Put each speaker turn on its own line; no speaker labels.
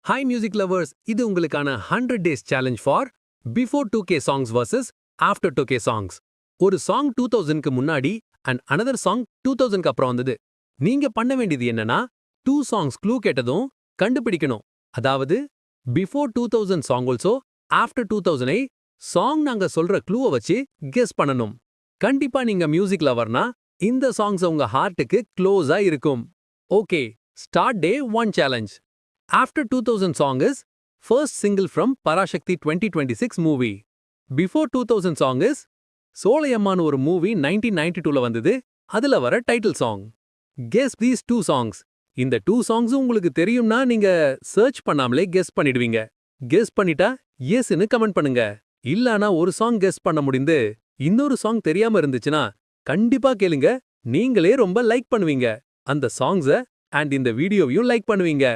Hi music lovers, இது உங்களுக்கான 100 days challenge for before 2K songs versus after 2K songs. ஒரு song 2000க்கு முன்னாடி and another song 2000க்கு அப்புறம் வந்தது. நீங்க பண்ண வேண்டியது என்னன்னா 2 songs clue கேட்டதும் கண்டுபிடிக்கணும். அதாவது before 2000 song also after 2000 ஐ சாங் நாங்க சொல்ற clue வச்சு guess பண்ணணும். கண்டிப்பா நீங்க மியூசிக் லவர்னா இந்த சாங்ஸ் உங்க ஹார்ட்டுக்கு க்ளோஸா இருக்கும். Okay, start day 1 challenge. After 2000 song is first single from Parashakti 2026 movie. Before 2000 song is சோலையம்மான் ஒரு மூவி 1992ல வந்தது. அதுல வர title song. Guess these 2 songs. இந்த 2 songs உங்களுக்கு தெரியும்னா நீங்க சர்ச் பண்ணாமலே கெஸ் பண்ணிடுவீங்க. கெஸ் பண்ணிட்டா எஸ்னு கமெண்ட் பண்ணுங்க. இல்லனா ஒரு சாங் கெஸ் பண்ண முடிந்து இன்னொரு சாங் தெரியாம இருந்துச்சுனா கண்டிப்பா கேளுங்க. நீங்களே ரொம்ப லைக் பண்ணுவீங்க. அந்த சாங்ஸ அண்ட் இந்த வீடியோவையும் லைக் பண்ணுவீங்க.